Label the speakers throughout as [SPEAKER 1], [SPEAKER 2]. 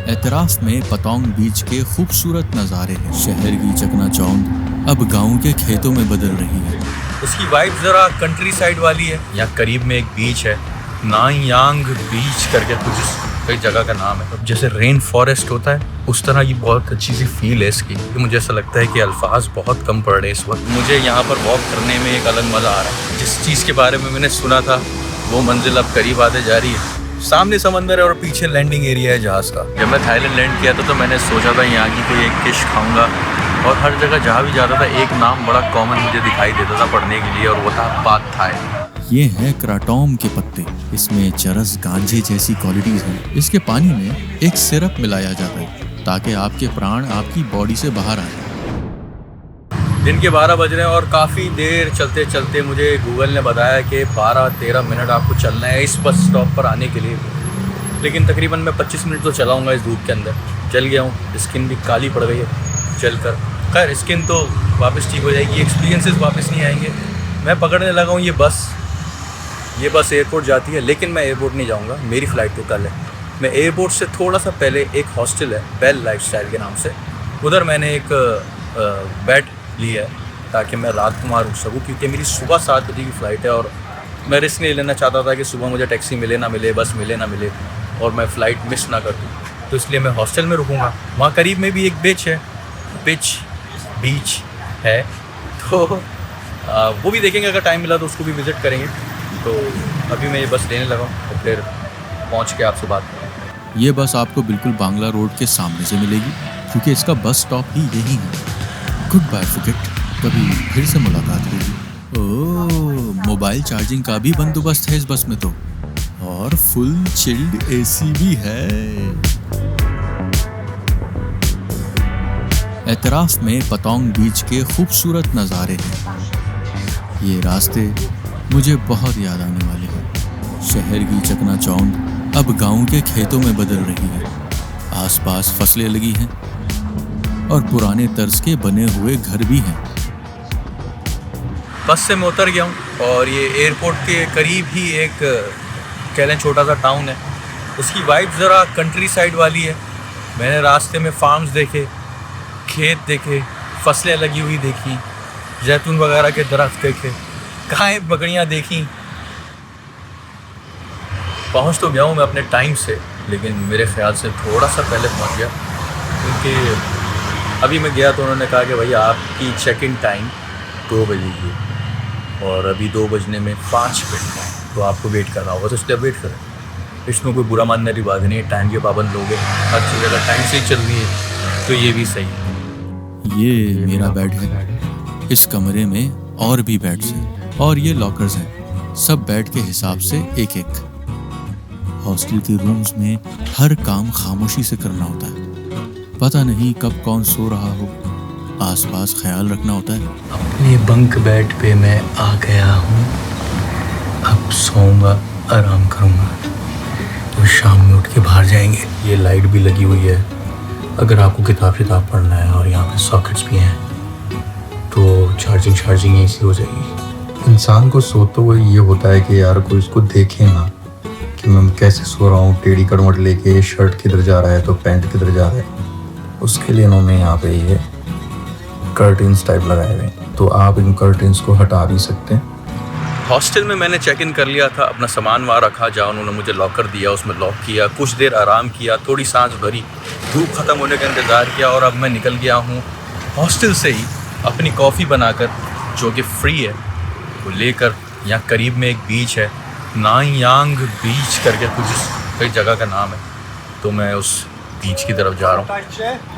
[SPEAKER 1] एतराफ में पतोंग बीच के खूबसूरत नज़ारे हैं। शहर की चकनाचौंध अब गांव के खेतों में बदल रही है।
[SPEAKER 2] उसकी वाइब ज़रा कंट्री साइड वाली है। यहाँ करीब में एक बीच है, नायांग बीच करके कुछ कई जगह का नाम है। जैसे रेन फॉरेस्ट होता है उस तरह की बहुत अच्छी सी फील है इसकी। कि मुझे ऐसा लगता है कि अल्फाज बहुत कम पड़ रहे हैं इस वक्त। मुझे यहाँ पर वॉक करने में एक अलग मज़ा आ रहा है। जिस चीज़ के बारे में मैंने सुना था वो मंजिल अब करीब आते जा रही है। सामने समंदर है और पीछे लैंडिंग एरिया है जहाज़ का। जब मैं थाईलैंड लैंड किया था तो मैंने सोचा था यहाँ की कोई एक डिश खाऊंगा, और हर जगह जहाँ भी जाता था एक नाम बड़ा कॉमन मुझे दिखाई देता था पढ़ने के लिए, और वो था पाद थाई।
[SPEAKER 1] ये है क्राटोम के पत्ते। इसमें चरस गांजे जैसी क्वालिटीज हैं। इसके पानी में एक सिरप मिलाया जाता है ताकि आपके प्राण आपकी बॉडी से बाहर आए।
[SPEAKER 2] दिन के 12 बज रहे हैं और काफ़ी देर चलते चलते मुझे गूगल ने बताया कि 12-13 मिनट आपको चलना है इस बस स्टॉप पर आने के लिए। लेकिन तकरीबन मैं 25 मिनट तो चलाऊँगा इस धूप के अंदर। जल गया हूँ, स्किन भी काली पड़ गई है चल कर। खैर स्किन तो वापस ठीक हो जाएगी, एक्सपीरियंसेस वापस नहीं आएंगे। मैं पकड़ने लगा हूँ ये बस एयरपोर्ट जाती है, लेकिन मैं एयरपोर्ट नहीं जाऊँगा, मेरी फ़्लाइट तो कल है। मैं एयरपोर्ट से थोड़ा सा पहले एक हॉस्टल है बेल लाइफस्टाइल के नाम से, उधर मैंने एक बेड लिया है ताकि मैं रात को वहाँ रुक सकूँ, क्योंकि मेरी सुबह 7 बजे की फ़्लाइट है और मैं रिस्क नहीं लेना चाहता था कि सुबह मुझे टैक्सी मिले ना मिले, बस मिले ना मिले और मैं फ़्लाइट मिस ना कर दूँ। तो इसलिए मैं हॉस्टल में रुकूँगा। वहाँ करीब में भी एक बीच है, तो वो भी देखेंगे, अगर टाइम मिला तो उसको भी विज़िट करेंगे। तो अभी मैं ये बस लेने लगा हूँ और फिर पहुँच के आपसे बात करूँगा।
[SPEAKER 1] ये बस आपको बिल्कुल बांग्ला रोड के सामने से मिलेगी, क्योंकि इसका बस स्टॉप ही यही है। गुड बाय फुकेट, कभी फिर से मुलाकात होगी। ओह, मोबाइल चार्जिंग का भी बंदोबस्त है इस बस में तो, और फुल चिल्ड एसी भी है। एतराफ में पतोंग बीच के खूबसूरत नज़ारे हैं। ये रास्ते मुझे बहुत याद आने वाले हैं। शहर की चकनाचौंध अब गांव के खेतों में बदल रही है। आसपास फसलें लगी हैं और पुराने तर्ज के बने हुए घर भी हैं।
[SPEAKER 2] बस से मैं उतर गया हूँ और ये एयरपोर्ट के करीब ही एक कह लें छोटा सा टाउन है। उसकी वाइब ज़रा कंट्री साइड वाली है। मैंने रास्ते में फार्म्स देखे, खेत देखे, फसलें लगी हुई देखी, जैतून वगैरह के दरख्त देखे, गाय बकरियाँ देखी। पहुँच तो गया हूँ मैं अपने टाइम से, लेकिन मेरे ख्याल से थोड़ा सा पहले पहुँच गया, क्योंकि अभी मैं गया तो उन्होंने कहा कि भैया आपकी चेक इन टाइम 2 बजे की है और अभी 2 बजने में 5 मिनट है, तो आपको वेट करना होगा, तो इसलिए वेट करें। इसमें कोई बुरा मानने की बात नहीं है, टाइम के पाबंद लोग हैं, हर चीज़ अगर टाइम से ही चल रही है तो ये भी सही है।
[SPEAKER 1] ये मेरा बेड है। इस कमरे में और भी बेड्स हैं और ये लॉकर्स हैं, सब बेड के हिसाब से एक एक। हॉस्टल के रूम्स में हर काम खामोशी से करना होता है। पता नहीं कब कौन सो रहा हो, आसपास ख्याल रखना होता है।
[SPEAKER 2] अपने बंक बेड पे मैं आ गया हूँ, अब सोऊंगा, आराम करूँगा, तो शाम में उठ के बाहर जाएंगे। ये लाइट भी लगी हुई है, अगर आपको किताब पढ़ना है, और यहाँ पे सॉकेट्स भी हैं, तो चार्जिंग यहीं से हो जाएगी।
[SPEAKER 3] इंसान को सोते हुए ये होता है कि यार कोई उसको देखे ना कि मैं कैसे सो रहा हूँ, टेढ़ी करवट लेके, शर्ट किधर जा रहा है तो पैंट किधर जा रहा है। उसके लिए इन्होंने यहाँ पे ये कर्टेन्स टाइप लगाए हुए हैं, तो आप इन कर्टेन्स को हटा भी सकते हैं।
[SPEAKER 2] हॉस्टल में मैंने चेक इन कर लिया था, अपना सामान वहाँ रखा, जहाँ उन्होंने मुझे लॉकर दिया उसमें लॉक किया, कुछ देर आराम किया, थोड़ी सांस भरी, धूप ख़त्म होने का इंतज़ार किया, और अब मैं निकल गया हूँ हॉस्टल से ही अपनी कॉफ़ी बनाकर, जो कि फ्री है, वो लेकर। यहाँ करीब में एक बीच है, नायांग बीच करके कुछ कई जगह का नाम है, तो मैं उस बीच की तरफ जा रहा हूँ।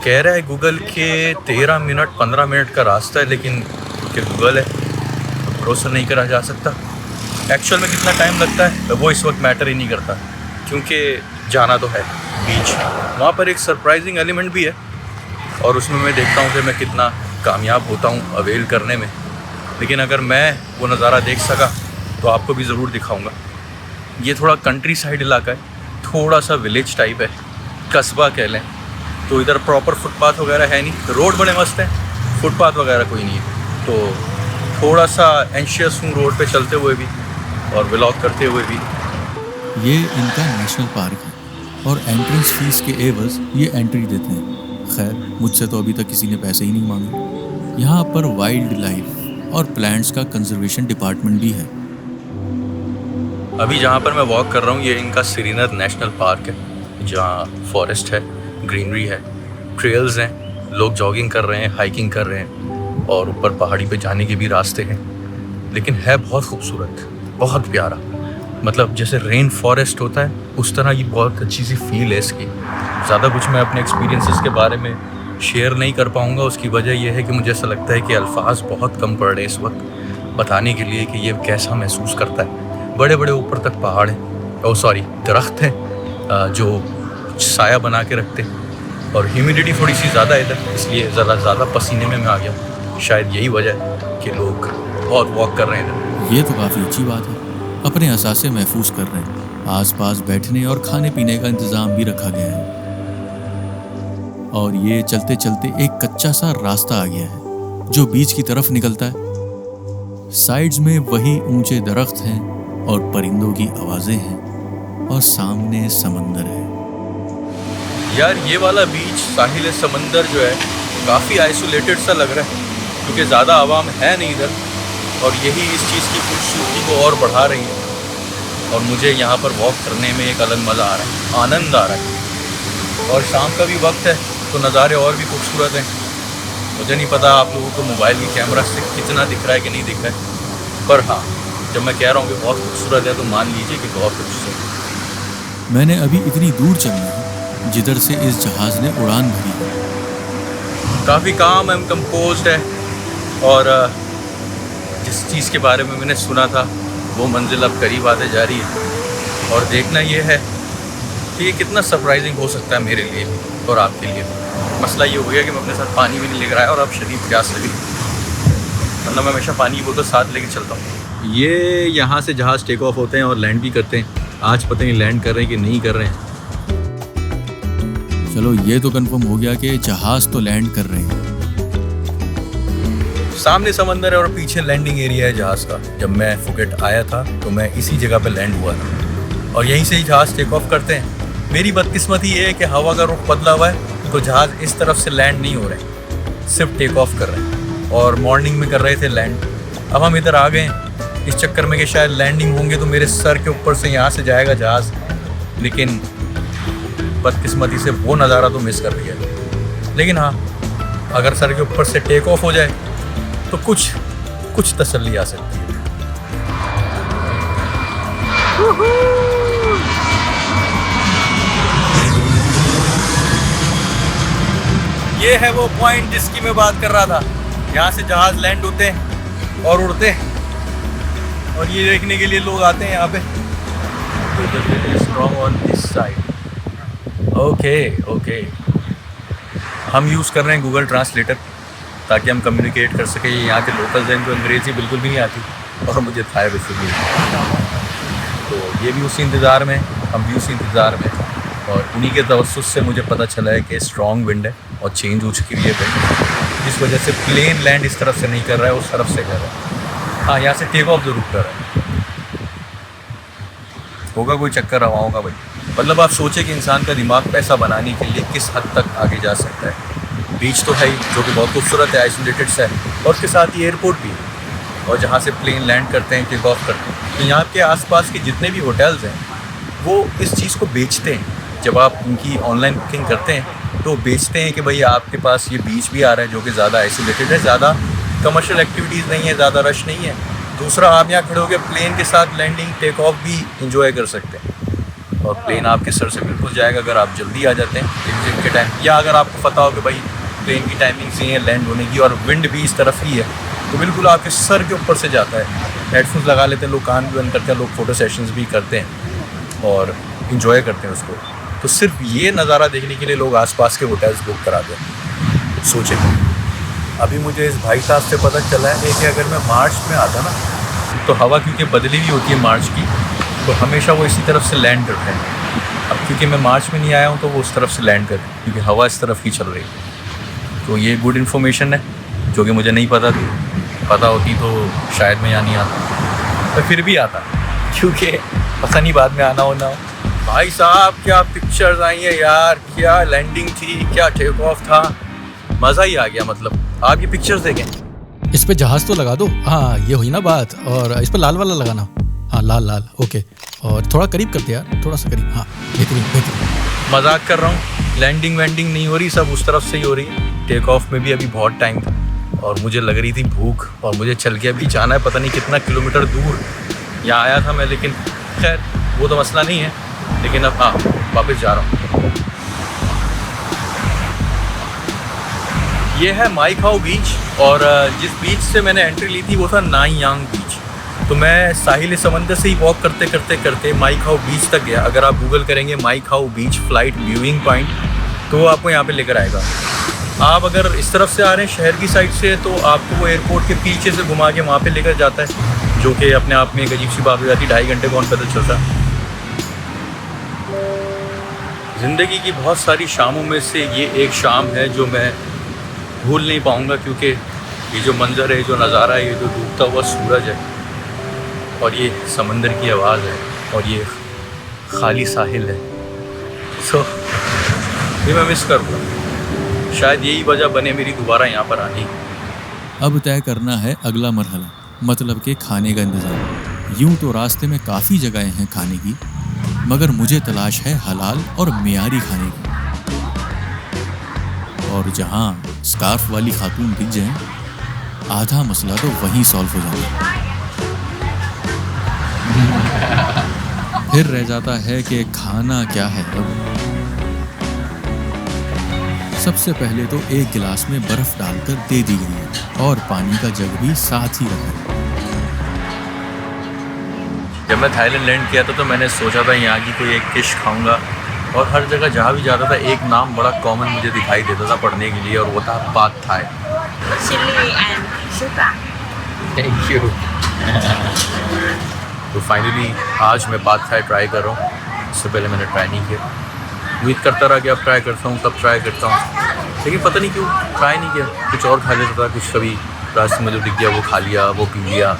[SPEAKER 2] कह रहा है गूगल के 13 मिनट 15 मिनट का रास्ता है, लेकिन कि गूगल है, भरोसा नहीं करा जा सकता। एक्चुअल में कितना टाइम लगता है वो इस वक्त मैटर ही नहीं करता, क्योंकि जाना तो है बीच। वहाँ पर एक सरप्राइजिंग एलिमेंट भी है, और उसमें मैं देखता हूँ कि मैं कितना कामयाब होता हूँ अवेल करने में। लेकिन अगर मैं वो नज़ारा देख सका तो आपको भी ज़रूर दिखाऊँगा। ये थोड़ा कंट्री साइड इलाका है, थोड़ा सा विलेज टाइप है, कस्बा कह लें। तो इधर प्रॉपर फुटपाथ वगैरह है नहीं, रोड बड़े मस्त हैं, फुटपाथ वगैरह कोई नहीं है। तो थोड़ा सा एंशियस हूँ रोड पे चलते हुए भी और व्लॉग करते हुए भी।
[SPEAKER 1] ये इनका नेशनल पार्क है। और एंट्रेंस फीस के एवज ये एंट्री देते हैं। खैर, मुझसे तो अभी तक किसी ने पैसे ही नहीं मांगे। यहाँ पर वाइल्ड लाइफ और प्लांट्स का कंजर्वेशन डिपार्टमेंट भी है।
[SPEAKER 2] अभी जहाँ पर मैं वॉक कर रहा हूँ ये इनका श्रीनगर नेशनल पार्क है, जहाँ फॉरेस्ट है, ग्रीनरी है, ट्रेल्स हैं, लोग जॉगिंग कर रहे हैं, हाइकिंग कर रहे हैं और ऊपर पहाड़ी पे जाने के भी रास्ते हैं। लेकिन है बहुत खूबसूरत, बहुत प्यारा। मतलब जैसे रेन फॉरेस्ट होता है उस तरह की बहुत अच्छी सी फील है इसकी। ज़्यादा कुछ मैं अपने एक्सपीरियंसेस के बारे में शेयर नहीं कर पाऊँगा। उसकी वजह यह है कि मुझे ऐसा लगता है कि अल्फाज बहुत कम पड़ रहे हैं इस वक्त बताने के लिए कि ये कैसा महसूस करता है। बड़े बड़े ऊपर तक पहाड़ हैं, दरख्त हैं जो साया बना के रखते हैं और ह्यूमिडिटी थोड़ी सी ज़्यादा है इधर, इसलिए ज़्यादा पसीने में मैं आ गया। शायद यही वजह है कि लोग बहुत वॉक कर रहे हैं इधर।
[SPEAKER 1] ये तो काफ़ी अच्छी बात है, अपने असासे महफूज कर रहे हैं। आसपास बैठने और खाने पीने का इंतज़ाम भी रखा गया है। और ये चलते चलते एक कच्चा सा रास्ता आ गया है जो बीच की तरफ निकलता है। साइड्स में वही ऊंचे दरख्त हैं और परिंदों की आवाज़ें हैं और सामने समंदर है।
[SPEAKER 2] यार ये वाला बीच साहिल समंदर जो है काफ़ी आइसोलेटेड सा लग रहा है क्योंकि ज़्यादा आवाम है नहीं इधर और यही इस चीज़ की खूबसूरती को और बढ़ा रही है। और मुझे यहाँ पर वॉक करने में एक अलग मज़ा आ रहा है, आनंद आ रहा है। और शाम का भी वक्त है तो नज़ारे और भी खूबसूरत हैं। मुझे नहीं पता आप लोगों को मोबाइल की कैमरा से कितना दिख रहा है कि नहीं दिख रहा है, पर हाँ, जब मैं कह रहा हूँ कि बहुत खूबसूरत है तो मान लीजिए कि बहुत खूबसूरत है।
[SPEAKER 1] मैंने अभी इतनी दूर चलना है जिधर से इस जहाज़ ने उड़ान भरी है।
[SPEAKER 2] काफ़ी काम एंड कंपोज्ड है और जिस चीज़ के बारे में मैंने सुना था वो मंजिल अब करीब आते जा रही है। और देखना ये है कि ये कितना सरप्राइजिंग हो सकता है मेरे लिए भी और आपके लिए भी। मसला ये हो गया कि मैं अपने साथ पानी भी नहीं लेकर आया और अब शदीद प्यास लगी, मतलब मैं हमेशा पानी की बोतल साथ लेके चलता हूँ। ये यहाँ से जहाज़ टेक ऑफ होते हैं और लैंड भी करते हैं। आज पता नहीं लैंड कर रहे हैं कि नहीं कर रहे हैं।
[SPEAKER 1] चलो ये तो कंफर्म हो गया कि जहाज़ तो लैंड कर रहे हैं।
[SPEAKER 2] सामने समंदर है और पीछे लैंडिंग एरिया है जहाज़ का। जब मैं फुकेट आया था तो मैं इसी जगह पे लैंड हुआ था और यहीं से ही जहाज़ टेक ऑफ करते हैं। मेरी बदकिस्मती ये है कि हवा का रुख बदला हुआ है तो जहाज़ इस तरफ से लैंड नहीं हो रहे, सिर्फ टेक ऑफ कर रहे हैं। और मॉर्निंग में कर रहे थे लैंड। अब हम इधर आ गए इस चक्कर में कि शायद लैंडिंग होंगे तो मेरे सर के ऊपर से यहाँ से जाएगा जहाज़, लेकिन बदकिस्मती से वो नज़ारा तो मिस कर दिया। लेकिन हाँ, अगर सर के ऊपर से टेक ऑफ हो जाए तो कुछ तसल्ली आ सकती है। ये है वो पॉइंट जिसकी मैं बात कर रहा था। यहाँ से जहाज लैंड होते हैं और उड़ते हैं और ये देखने के लिए लोग आते हैं यहाँ पे। Strong on this side. Okay हम यूज़ कर रहे हैं गूगल ट्रांसलेटर ताकि हम कम्युनिकेट कर सकें। यहाँ के लोकल्स हैं जो अंग्रेज़ी बिल्कुल भी नहीं आती और मुझे थाई बिल्कुल भी नहीं। तो ये भी उसी इंतज़ार में, हम भी उसी इंतज़ार में। और उन्हीं के तवस्सुस से मुझे पता चला है कि स्ट्रॉन्ग विंड है और चेंज हो चुकी है विंड, जिस वजह से प्लेन लैंड इस तरफ से नहीं कर रहा है, उस तरफ से कर रहा है। हाँ, यहाँ से टेक ऑफ ज़रूर कर रहा है। होगा कोई चक्कर हवाओं का भाई। मतलब आप सोचें कि इंसान का दिमाग पैसा बनाने के लिए किस हद तक आगे जा सकता है। बीच तो है ही जो कि बहुत खूबसूरत है, आइसोलेटेड सा है, और उसके साथ ही एयरपोर्ट भी है और जहाँ से प्लेन लैंड करते हैं, टेक ऑफ करते हैं। तो यहाँ के आसपास के जितने भी होटल्स हैं वो इस चीज़ को बेचते हैं। जब आप उनकी ऑनलाइन बुकिंग करते हैं तो बेचते हैं कि भाई आपके पास ये बीच भी आ रहा है जो कि ज़्यादा आइसोलेटेड है, ज़्यादा कमर्शियल एक्टिविटीज़ नहीं है, ज़्यादा रश नहीं है। दूसरा, आप यहाँ खड़े होकर प्लेन के साथ लैंडिंग टेक ऑफ भी इंजॉय कर सकते हैं और प्लेन आपके सर से बिल्कुल जाएगा अगर आप जल्दी आ जाते हैं एग्जिट के टाइम, या अगर आपको पता हो कि भाई प्लेन की टाइमिंग ये है लैंड होने की और विंड भी इस तरफ ही है तो बिल्कुल आपके सर के ऊपर से जाता है। हेडफोन्स लगा लेते हैं लोग, कान भी बंद करते हैं लोग, फ़ोटो सेशंस भी करते हैं और इन्जॉय करते हैं उसको। तो सिर्फ ये नज़ारा देखने के लिए लोग आसपास के होटल्स बुक कराते हैं। सोचें, अभी मुझे इस भाई साहब से पता चला है कि अगर मैं मार्च में आता ना तो हवा क्योंकि बदली हुई होती है मार्च की, तो हमेशा वो इसी तरफ से लैंड करते हैं। अब क्योंकि मैं मार्च में नहीं आया हूँ तो वो उस तरफ से लैंड करते हैं क्योंकि हवा इस तरफ ही चल रही है। तो ये गुड इन्फॉर्मेशन है जो कि मुझे नहीं पता थी। पता होती तो शायद मैं यहाँ नहीं आता, तो फिर भी आता क्योंकि पता नहीं बाद में आना हो ना हो। भाई साहब क्या पिक्चर्स आई हैं यार, क्या लैंडिंग थी, क्या टेक ऑफ था, मज़ा ही आ गया। मतलब आप ये पिक्चर्स देखें।
[SPEAKER 4] इस पे जहाज तो लगा दो। हाँ ये हुई ना बात। और इस पे लाल वाला लगाना। हाँ लाल लाल, ओके। और थोड़ा करीब करते यार, थोड़ा सा करीब। हाँ बेहतरीन बेहतरीन।
[SPEAKER 2] मजाक कर रहा हूँ, लैंडिंग वैंडिंग नहीं हो रही, सब उस तरफ से ही हो रही है। टेक ऑफ में भी अभी बहुत टाइम था और मुझे लग रही थी भूख, और मुझे चल के अभी जाना है पता नहीं कितना किलोमीटर दूर। यहाँ आया था मैं, लेकिन खैर वो तो मसला नहीं है। लेकिन अब हाँ वापस जा रहा हूँ। ये है माई खाओ बीच, और जिस बीच से मैंने एंट्री ली थी वो था नाई यांग बीच। तो मैं साहिल समंदर से ही वॉक करते करते करते माई खाओ बीच तक गया। अगर आप गूगल करेंगे माई खाओ बीच फ्लाइट व्यूइंग पॉइंट तो आपको यहाँ पे लेकर आएगा। आप अगर इस तरफ से आ रहे हैं शहर की साइड से तो आपको वो एयरपोर्ट के पीछे से घुमा के वहाँ पे लेकर जाता है, जो कि अपने आप में एक अजीब सी बात हो जाती है। 2.5 घंटे कौन पैदल चलता है। ज़िंदगी की बहुत सारी शामों में से ये एक शाम है जो मैं भूल नहीं पाऊँगा, क्योंकि ये जो मंज़र है, जो नज़ारा है, ये जो डूबता हुआ सूरज है और ये समंदर की आवाज़ है और ये खाली साहिल है। सो ये मैं मिस करूँगा। शायद यही वजह बने मेरी दोबारा यहाँ पर आने की।
[SPEAKER 1] अब तय करना है अगला मरहला, मतलब के खाने का इंतज़ाम। यूं तो रास्ते में काफ़ी जगहें हैं खाने की, मगर मुझे तलाश है हलाल और मियारी खाने की। और जहाँ स्कार्फ वाली खातून दिख जाए, आधा मसला तो वहीं सॉल्व हो जाता है। फिर रह जाता है कि खाना क्या है अब। सबसे पहले तो एक गिलास में बर्फ डालकर दे दी गई है और पानी का जग भी साथ ही रखा है।
[SPEAKER 2] जब मैं थाईलैंड लैंड किया था तो मैंने सोचा था यहाँ की कोई एक डिश खाऊंगा, और हर जगह जहाँ भी जाता था एक नाम बड़ा कॉमन मुझे दिखाई देता था पढ़ने के लिए, और वो था pad Thai.
[SPEAKER 5] chili and sugar.
[SPEAKER 2] Thank you. तो फाइनली आज मैं पाद थाई ट्राई कर रहा हूँ। इससे पहले मैंने ट्राई नहीं किया। उम्मीद करता रहा कि अब ट्राई करता हूँ, तब ट्राई करता हूँ, लेकिन पता नहीं क्यों ट्राई नहीं किया। कुछ और खा लेता था, कुछ कभी रास्ते में जो दिख गया वो खा लिया, वो पी लिया,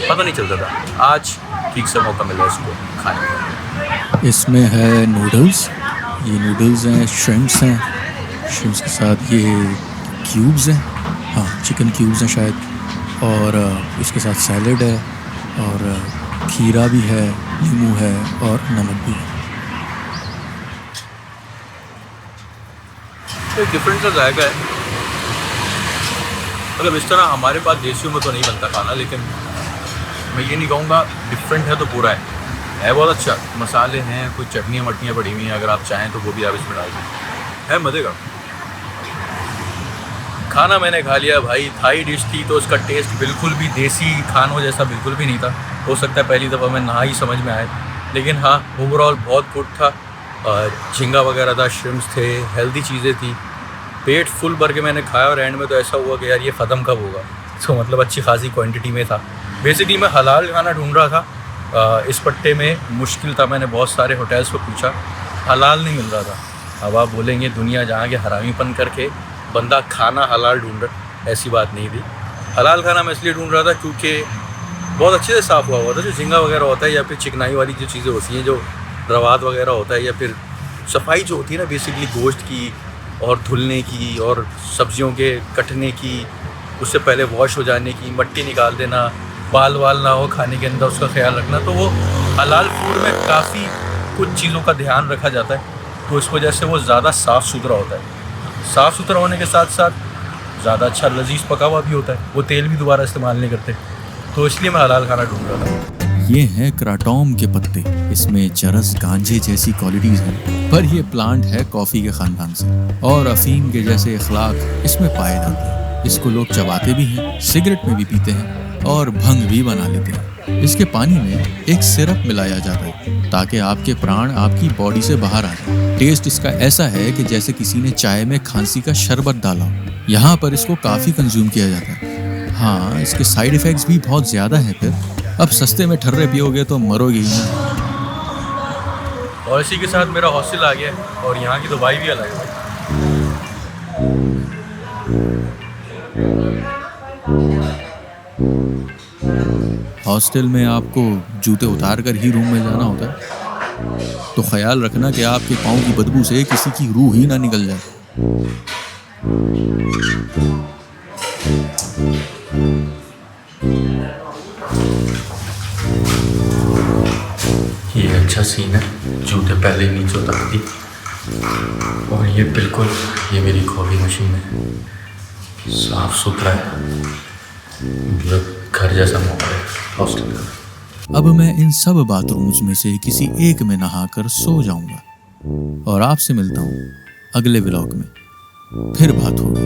[SPEAKER 2] पता नहीं चलता था। आज ठीक से मौका मिला इसको खाने का।
[SPEAKER 4] इसमें है नूडल्स। ये नूडल्स हैं, श्रिम्प्स हैं, श्रिम्प्स के साथ ये क्यूब्स हैं, हाँ चिकन क्यूब्स हैं शायद, और इसके साथ सैलड है, और खीरा भी है, नींबू है और नमक भी है।
[SPEAKER 2] एक डिफरेंट सा जायका है। मतलब इस तरह हमारे पास देसियों में तो नहीं बनता खाना, लेकिन मैं ये नहीं कहूँगा डिफरेंट है तो पूरा है बहुत अच्छा। मसाले हैं, कुछ चटनियाँ मटनियाँ पड़ी हुई हैं, अगर आप चाहें तो वो भी आप इसमें डाल दें, है मज़े का। खाना मैंने खा लिया भाई। थाई डिश थी तो उसका टेस्ट बिल्कुल भी देसी खानों जैसा बिल्कुल भी नहीं था। हो सकता है पहली दफ़ा मैं ना ही समझ में आए, लेकिन हाँ ओवरऑल बहुत गुड था। झींगा वगैरह था, श्रिम्प्स थे, हेल्दी चीज़ें थी। पेट फुल भर के मैंने खाया और एंड में तो ऐसा हुआ कि यार ये ख़त्म कब होगा। तो मतलब अच्छी खासी क्वांटिटी में था। बेसिकली मैं हलाल खाना ढूंढ रहा था। इस पट्टे में मुश्किल था, मैंने बहुत सारे होटल्स को पूछा, हलाल नहीं मिल रहा था। अब आप बोलेंगे दुनिया जहाँ के हरामीपन करके बंदा खाना हलाल ढूंढ रहा, ऐसी बात नहीं थी। हलाल खाना मैं इसलिए ढूंढ रहा था क्योंकि बहुत अच्छे से साफ़ हुआ था। जो झींगा वगैरह होता है या फिर चिकनाई वाली जो चीज़ें होती हैं, जो रवात वगैरह होता है, या फिर सफाई जो होती है ना बेसिकली गोश्त की और धुलने की और सब्जियों के कटने की, उससे पहले वॉश हो जाने की, मट्टी निकाल देना, बाल वाल ना हो खाने के अंदर, उसका ख्याल रखना। तो वो हलाल फूड में काफ़ी कुछ चीज़ों का ध्यान रखा जाता है, तो इस वजह से वो ज़्यादा साफ़ सुथरा होता है। साफ़ सुथरा होने के साथ साथ ज़्यादा अच्छा लजीज पका हुआ भी होता है। वो तेल भी दोबारा इस्तेमाल नहीं करते, तो इसलिए मैं हलाल खाना ढूंढ रहा था।
[SPEAKER 1] ये हैं क्राटोम के पत्ते। इसमें चरस गांजे जैसी क्वालिटीज हैं, पर ये प्लांट है कॉफ़ी के ख़ानदान से, और अफीम के जैसे अखलाक इसमें पाए जाते हैं। इसको लोग चबाते भी हैं, सिगरेट में भी पीते हैं और भंग भी बना लेते हैं। इसके पानी में एक सिरप मिलाया जाता है ताकि आपके प्राण आपकी बॉडी से बाहर आ जाए। टेस्ट इसका ऐसा है कि जैसे किसी ने चाय में खांसी का शरबत डाला हो। यहाँ पर इसको काफ़ी कंज्यूम किया जाता है। हाँ, इसके साइड इफ़ेक्ट्स भी बहुत ज़्यादा हैं। फिर अब सस्ते में ठर्रे पियोगे तो मरोगे ही ना।
[SPEAKER 2] और इसी के साथ मेरा हॉस्टल आ गया है, और यहाँ की तो वाइब भी अलग है।
[SPEAKER 1] हॉस्टल में आपको जूते उतार कर ही रूम में जाना होता है। तो ख्याल रखना कि आपके पाँव की बदबू से किसी की रूह ही ना निकल जाए।
[SPEAKER 2] ये अच्छा सीन है, जूते पहले नीचे उतार दी। और ये बिल्कुल ये मेरी कॉफी मशीन है, साफ सुथरा है, मतलब घर जैसा माहौल है हॉस्टल का।
[SPEAKER 1] अब मैं इन सब बाथरूम्स में से किसी एक में नहाकर सो जाऊंगा और आपसे मिलता हूँ अगले व्लॉग में। फिर बात होगी।